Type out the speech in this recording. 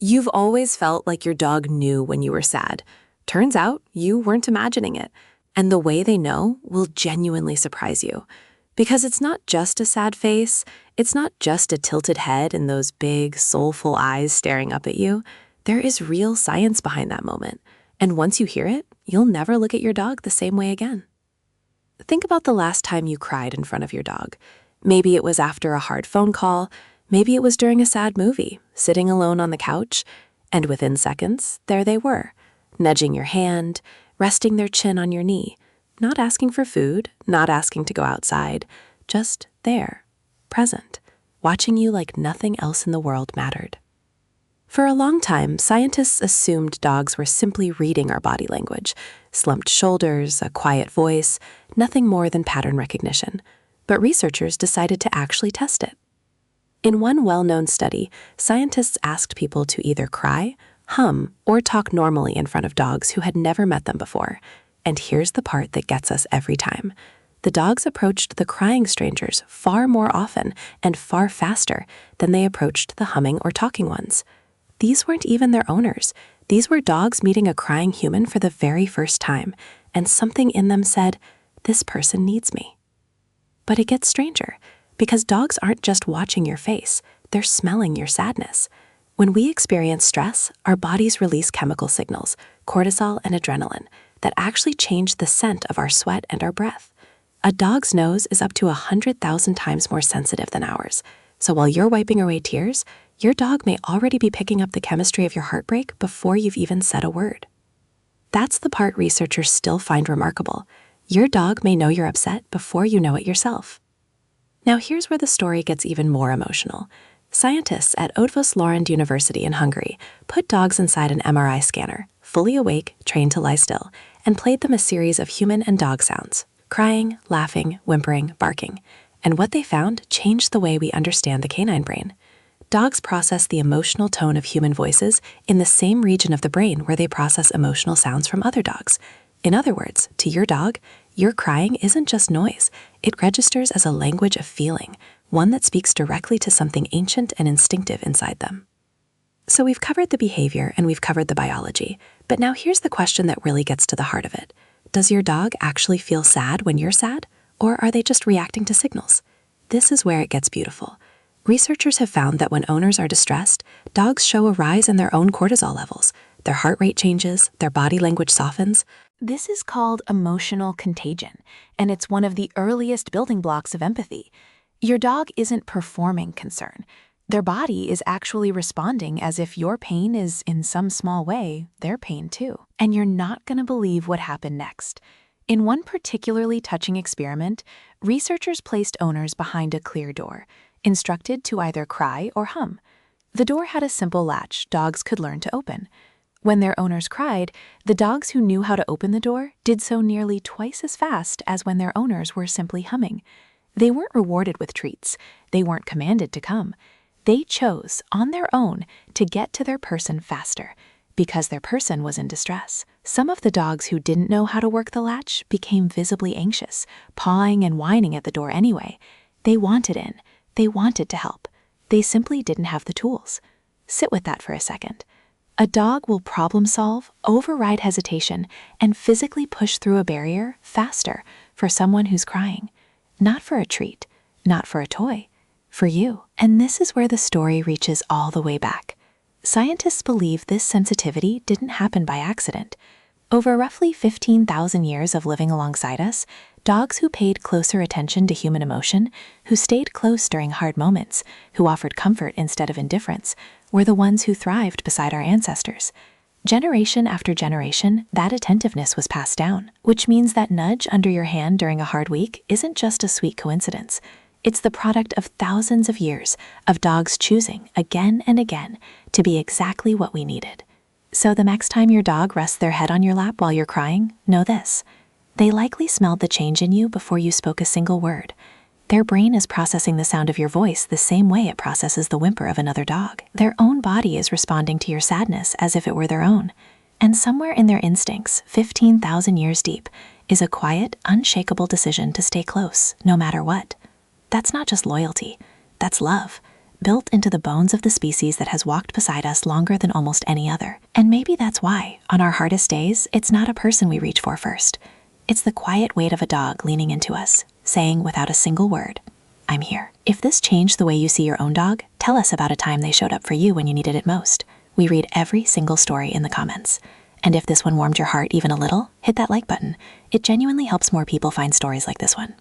You've always felt like your dog knew when you were sad. Turns out you weren't imagining it. And the way they know will genuinely surprise you. Because it's not just a sad face, it's not just a tilted head and those big, soulful eyes staring up at you. There is real science behind that moment. And once you hear it, you'll never look at your dog the same way again. Think about the last time you cried in front of your dog. Maybe it was after a hard phone call. Maybe it was during a sad movie, sitting alone on the couch. And within seconds, there they were, nudging your hand, resting their chin on your knee, not asking for food, not asking to go outside, just there, present, watching you like nothing else in the world mattered. For a long time, scientists assumed dogs were simply reading our body language, slumped shoulders, a quiet voice, nothing more than pattern recognition. But researchers decided to actually test it. In one well-known study, scientists asked people to either cry, hum, or talk normally in front of dogs who had never met them before. And here's the part that gets us every time. The dogs approached the crying strangers far more often and far faster than they approached the humming or talking ones. These weren't even their owners. These were dogs meeting a crying human for the very first time, and something in them said, "This person needs me." But it gets stranger, because dogs aren't just watching your face, they're smelling your sadness. When we experience stress, our bodies release chemical signals, cortisol and adrenaline, that actually change the scent of our sweat and our breath. A dog's nose is up to 100,000 times more sensitive than ours. So while you're wiping away tears, your dog may already be picking up the chemistry of your heartbreak before you've even said a word. That's the part researchers still find remarkable. Your dog may know you're upset before you know it yourself. Now here's where the story gets even more emotional. Scientists at Eötvös Loránd University in Hungary put dogs inside an MRI scanner, fully awake, trained to lie still, and played them a series of human and dog sounds, crying, laughing, whimpering, barking. And what they found changed the way we understand the canine brain. Dogs process the emotional tone of human voices in the same region of the brain where they process emotional sounds from other dogs. In other words, to your dog, your crying isn't just noise. It registers as a language of feeling, one that speaks directly to something ancient and instinctive inside them. So we've covered the behavior and we've covered the biology, but now here's the question that really gets to the heart of it. Does your dog actually feel sad when you're sad, or are they just reacting to signals? This is where it gets beautiful. Researchers have found that when owners are distressed, dogs show a rise in their own cortisol levels. Their heart rate changes, their body language softens. This is called emotional contagion, and it's one of the earliest building blocks of empathy. Your dog isn't performing concern. Their body is actually responding as if your pain is, in some small way, their pain too. And you're not going to believe what happened next. In one particularly touching experiment, researchers placed owners behind a clear door, instructed to either cry or hum. The door had a simple latch dogs could learn to open. When their owners cried, the dogs who knew how to open the door did so nearly twice as fast as when their owners were simply humming. They weren't rewarded with treats. They weren't commanded to come. They chose, on their own, to get to their person faster, because their person was in distress. Some of the dogs who didn't know how to work the latch became visibly anxious, pawing and whining at the door anyway. They wanted in. They wanted to help. They simply didn't have the tools. Sit with that for a second. A dog will problem solve, override hesitation, and physically push through a barrier faster for someone who's crying. Not for a treat, not for a toy, for you. And this is where the story reaches all the way back. Scientists believe this sensitivity didn't happen by accident. Over roughly 15,000 years of living alongside us, dogs who paid closer attention to human emotion, who stayed close during hard moments, who offered comfort instead of indifference, were the ones who thrived beside our ancestors. Generation after generation, that attentiveness was passed down, which means that nudge under your hand during a hard week isn't just a sweet coincidence. It's the product of thousands of years of dogs choosing again and again to be exactly what we needed. So the next time your dog rests their head on your lap while you're crying, know this. They likely smelled the change in you before you spoke a single word. Their brain is processing the sound of your voice the same way it processes the whimper of another dog. Their own body is responding to your sadness as if it were their own. And somewhere in their instincts, 15,000 years deep, is a quiet, unshakable decision to stay close, no matter what. That's not just loyalty. That's love. built into the bones of the species that has walked beside us longer than almost any other. And maybe that's why, on our hardest days, it's not a person we reach for first. It's the quiet weight of a dog leaning into us, saying without a single word, "I'm here." If this changed the way you see your own dog, tell us about a time they showed up for you when you needed it most. We read every single story in the comments. And if this one warmed your heart even a little, hit that like button. It genuinely helps more people find stories like this one.